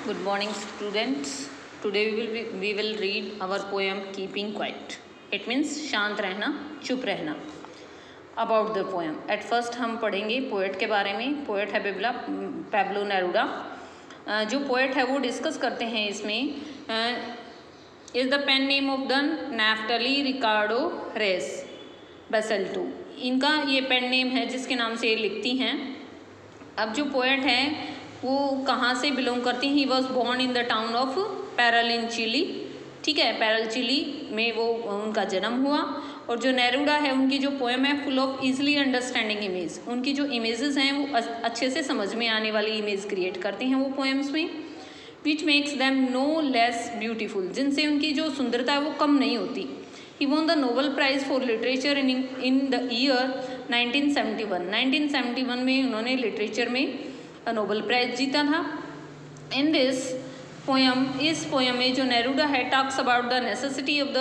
Good morning, students. Today we will read our poem Keeping Quiet. It means शांत रहना, चुप रहना. About the poem. At first हम पढ़ेंगे पोएट के बारे में. पोएट है पैब्लो नेरूडा. जो पोएट है वो डिस्कस करते हैं इसमें. Is the pen name of the Neftali Ricardo Reyes Basoalto. इनका ये पेन नेम है जिसके नाम से ये लिखती हैं. अब जो पोएट है वो कहाँ से बिलोंग करती हैं. He was born in the town of Parral in Chile. ठीक है, पैरल चिली में वो उनका जन्म हुआ. और जो नेरूडा है उनकी जो पोएम है full of easily understanding image. उनकी जो इमेजेस हैं वो अच्छे से समझ में आने वाली इमेज क्रिएट करते हैं वो पोएम्स में. Which makes them no less beautiful. जिनसे उनकी जो सुंदरता है वो कम नहीं होती. He won the Nobel prize for literature in the year 1971. 1971 में उन्होंने लिटरेचर में नोबेल प्राइज जीता था. इन दिस पोएम, इस पोएम में जो नेरूडा है talks about the necessity of the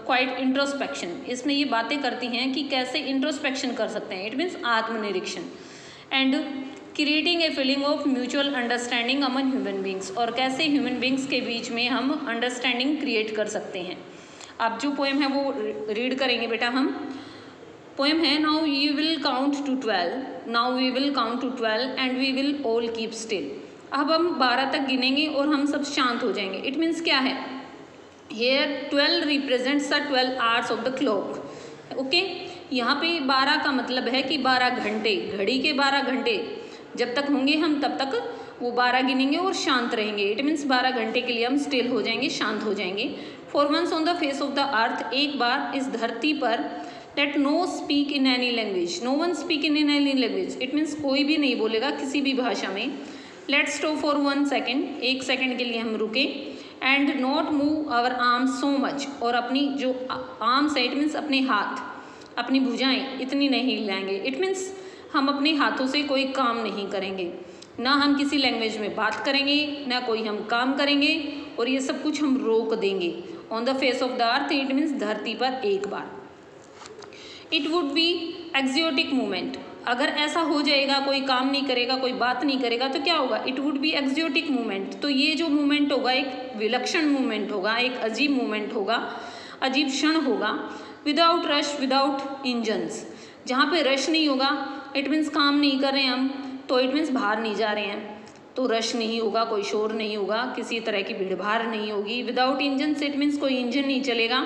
quite introspection. इसमें ये बातें करती हैं कि कैसे इंट्रोस्पेक्शन कर सकते हैं. इट मीन्स आत्मनिरीक्षण. And creating a feeling of mutual understanding among human beings. और कैसे ह्यूमन बींग्स के बीच में हम अंडरस्टैंडिंग क्रिएट कर सकते हैं. आप जो पोएम है वो रीड करेंगे बेटा हम. पोएम है now you will count to 12. Now we will count to 12 and we will all keep still. अब हम 12 तक गिनेंगे और हम सब शांत हो जाएंगे. इट मीन्स क्या है. Here 12 represents the 12 hours of the clock. Okay, यहाँ पे 12 का मतलब है कि 12 घंटे, घड़ी के 12 घंटे जब तक होंगे हम तब तक वो 12 गिनेंगे और शांत रहेंगे. इट मीन्स 12 घंटे के लिए हम स्टिल हो जाएंगे, शांत हो जाएंगे. For once on the face of the earth, एक बार इस धरती पर, let no speak in any language. No one speak in any language. It means कोई भी नहीं बोलेगा किसी भी भाषा में. Let stop for 1 second. 1 second के लिए हम रुके. And not move our arms so much. और अपनी जो आर्म्स है, इट मीन्स अपने हाथ, अपनी भुजाएं इतनी नहीं हिलाएंगे. इट मीन्स हम अपने हाथों से कोई काम नहीं करेंगे. ना हम किसी लैंग्वेज में बात करेंगे, ना कोई हम काम करेंगे. और ये सब कुछ हम रोक देंगे. On the face of the earth, it means धरती पर एक बार. It would be exotic movement. अगर ऐसा हो जाएगा, कोई काम नहीं करेगा, कोई बात नहीं करेगा, तो क्या होगा. It would be exotic movement. तो ये जो मूवमेंट होगा एक विलक्षण मूवमेंट होगा, एक अजीब मूवमेंट होगा, अजीब क्षण होगा. Without rush, without engines. जहाँ पे रश नहीं होगा, इट मीन्स काम नहीं कर रहे हैं हम, तो इट मीन्स बाहर नहीं जा रहे हैं, तो रश नहीं होगा, कोई शोर नहीं होगा, किसी तरह की भीड़ भाड़ नहीं होगी. विदाउट इंजन्स, इट मीन्स कोई इंजन नहीं चलेगा,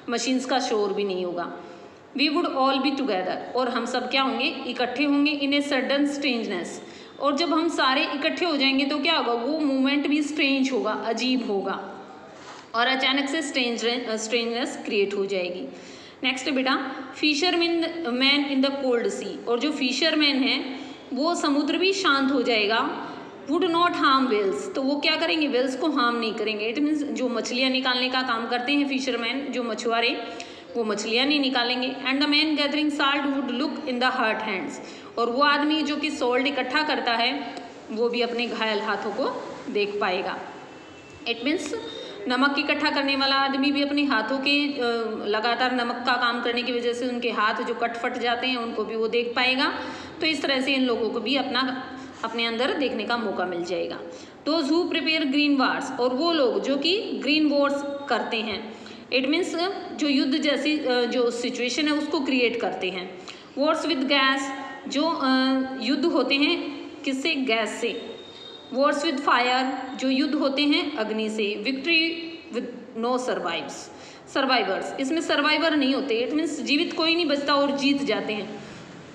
मशीन्स का शोर भी नहीं होगा. We would all be together. और हम सब क्या होंगे, इकट्ठे होंगे. In a sudden strangeness. और जब हम सारे इकट्ठे हो जाएंगे तो क्या होगा, वो मूवमेंट भी स्ट्रेंज होगा, अजीब होगा, और अचानक से स्ट्रेंजनेस क्रिएट हो जाएगी. नेक्स्ट बेटा, फिशरमैन इन द कोल्ड सी. और जो फिशरमैन है वो समुद्र भी शांत हो जाएगा. Would not harm whales. तो वो क्या करेंगे, वेल्स को हार्म नहीं करेंगे. इट मीन्स जो मछलियाँ निकालने का काम करते हैं फिशरमैन, जो मछुआरे, वो मछलियाँ नहीं निकालेंगे. And the man gathering salt would look in the hurt hands. और वो आदमी जो कि सॉल्ट इकट्ठा करता है वो भी अपने घायल हाथों को देख पाएगा. इट मीन्स नमक इकट्ठा करने वाला आदमी भी अपने हाथों के लगातार नमक का काम करने की वजह से उनके हाथ जो कट फट जाते हैं उनको भी वो देख पाएगा. तो इस तरह से इन लोगों को भी अपने अंदर देखने का मौका मिल जाएगा. Those who prepare green wars. और वो लोग जो कि ग्रीन वॉर्स करते हैं, इट मीन्स जो युद्ध जैसी जो सिचुएशन है उसको क्रिएट करते हैं. Wars with gas. जो युद्ध होते हैं किससे, गैस से. Wars with fire. जो युद्ध होते हैं अग्नि से. Victory with no survivors. इसमें सर्वाइवर नहीं होते. इट मीन्स जीवित कोई नहीं बचता और जीत जाते हैं.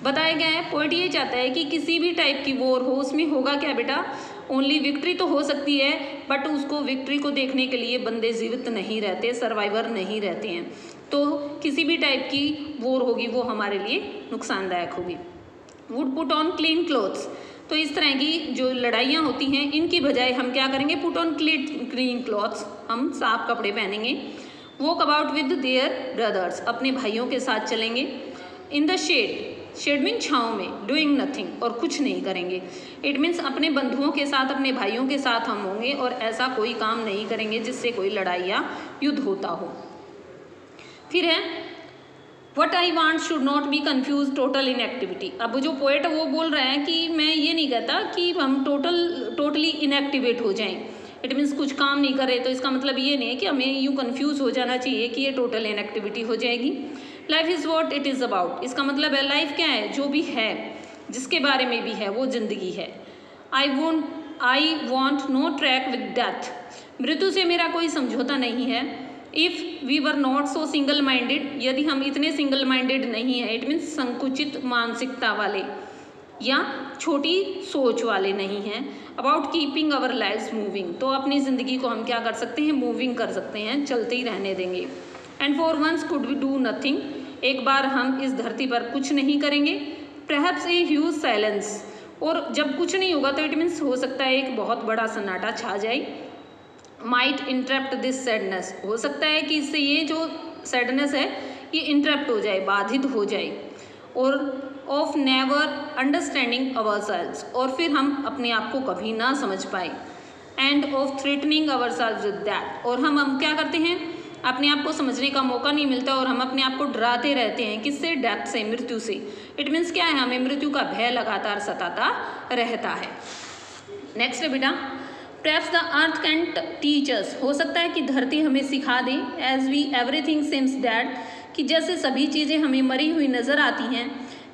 बताया गया है, पोएट ये चाहता है कि किसी भी टाइप की वॉर हो, उसमें होगा क्या बेटा, ओनली विक्ट्री तो हो सकती है, बट उसको विक्ट्री को देखने के लिए बंदे जीवित नहीं रहते, सर्वाइवर नहीं रहते हैं. तो किसी भी टाइप की वॉर होगी वो हमारे लिए नुकसानदायक होगी. Would put on clean clothes. तो इस तरह की जो लड़ाइयाँ होती हैं इनकी बजाय हम क्या करेंगे, पुट ऑन क्लीन क्लॉथ्स. हम साफ कपड़े पहनेंगे. Walk about with their brothers. अपने भाइयों के साथ चलेंगे. In the shade. Shade mean छाँव में. Doing nothing. और कुछ नहीं करेंगे. इट मीन्स अपने बंधुओं के साथ, अपने भाइयों के साथ हम होंगे और ऐसा कोई काम नहीं करेंगे जिससे कोई लड़ाई या युद्ध होता हो. फिर है what I want should not be confuse total inactivity. अब जो पोएट है वो बोल रहा है कि मैं ये नहीं कहता कि हम टोटली इनएक्टिवेट हो जाएं। इट मीन्स कुछ काम नहीं करे, तो इसका मतलब ये नहीं है कि हमें यूँ कन्फ्यूज हो जाना चाहिए कि ये टोटल इनएक्टिविटी हो जाएगी। Life is what it is about, इसका मतलब है लाइफ क्या है, जो भी है, जिसके बारे में भी है, वो जिंदगी है। I want no track with death, मृत्यु से मेरा कोई समझौता नहीं है। If we were not so single minded, यदि हम इतने सिंगल माइंडेड नहीं है, इट मीन्स संकुचित मानसिकता वाले या छोटी सोच वाले नहीं हैं। About keeping our lives moving, तो अपनी ज़िंदगी को हम क्या कर सकते हैं, मूविंग कर सकते हैं, चलते ही रहने देंगे। And for once could we do nothing, एक बार हम इस धरती पर कुछ नहीं करेंगे। परहैप्स ए ह्यूज साइलेंस, और जब कुछ नहीं होगा तो इट मीन्स हो सकता है एक बहुत बड़ा सन्नाटा छा जाए। माइट इंटरप्ट दिस सैडनेस, हो सकता है कि इससे ये जो सैडनेस है ये इंटरप्ट हो जाए, बाधित हो जाए। और ऑफ नेवर अंडरस्टैंडिंग अवरसेल्व्स, और फिर हम अपने आप को कभी ना समझ पाए। End of threatening ourselves with that, और हम क्या करते हैं, अपने आप को समझने का मौका नहीं मिलता और हम अपने आप को डराते रहते हैं। किससे, डेथ से, मृत्यु से। इट मीन्स क्या है, हमें मृत्यु का भय लगातार सताता रहता है। नेक्स्ट है बेटा, perhaps the earth can teach us, हो सकता है कि धरती हमें सिखा दे। As we everything seems that, कि जैसे सभी चीज़ें हमें मरी हुई नज़र आती हैं।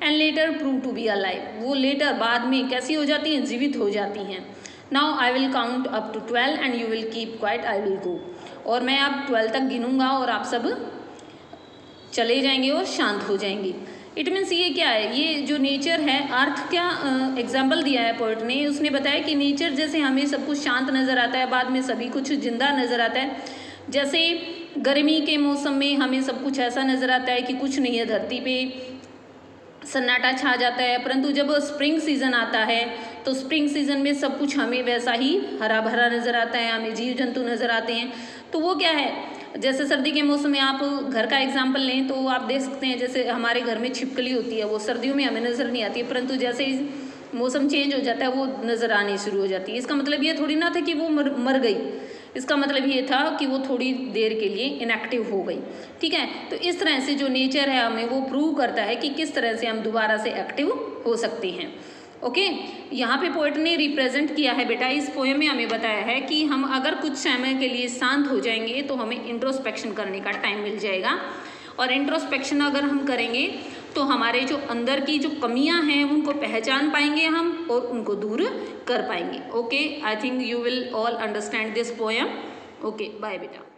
And later prove to be alive, वो लेटर बाद में कैसी हो जाती हैं, जीवित हो जाती हैं। Now I will count up to 12 and you will keep quiet, I will go, और मैं अब 12 तक गिनूंगा और आप सब चले जाएंगे और शांत हो जाएंगे। इट मीन्स ये क्या है, ये जो नेचर है, अर्थ क्या एग्जाम्पल दिया है पोइट ने, उसने बताया कि नेचर जैसे हमें सब कुछ शांत नज़र आता है, बाद में सभी कुछ जिंदा नज़र आता है। जैसे गर्मी के मौसम में हमें सब कुछ ऐसा नज़र आता है कि कुछ नहीं है, धरती पे सन्नाटा छा जाता है, परंतु जब स्प्रिंग सीज़न आता है तो स्प्रिंग सीज़न में सब कुछ हमें वैसा ही हरा भरा नज़र आता है, हमें जीव जंतु नज़र आते हैं। तो वो क्या है, जैसे सर्दी के मौसम में आप घर का एग्जाम्पल लें तो आप देख सकते हैं, जैसे हमारे घर में छिपकली होती है, वो सर्दियों में हमें नज़र नहीं आती है, परंतु जैसे ही मौसम चेंज हो जाता है वो नज़र आनी शुरू हो जाती है। इसका मतलब ये थोड़ी ना था कि वो मर गई, इसका मतलब ये था कि वो थोड़ी देर के लिए इनएक्टिव हो गई। ठीक है, तो इस तरह से जो नेचर है हमें वो प्रूव करता है कि किस तरह से हम दोबारा से एक्टिव हो सकते हैं। ओके, यहाँ पे पोएट ने रिप्रेजेंट किया है बेटा, इस पोएम में हमें बताया है कि हम अगर कुछ समय के लिए शांत हो जाएंगे तो हमें इंट्रोस्पेक्शन करने का टाइम मिल जाएगा, और इंट्रोस्पेक्शन अगर हम करेंगे तो हमारे जो अंदर की जो कमियां हैं उनको पहचान पाएंगे हम और उनको दूर कर पाएंगे। Okay, I think you will all understand this poem. Okay, bye बेटा।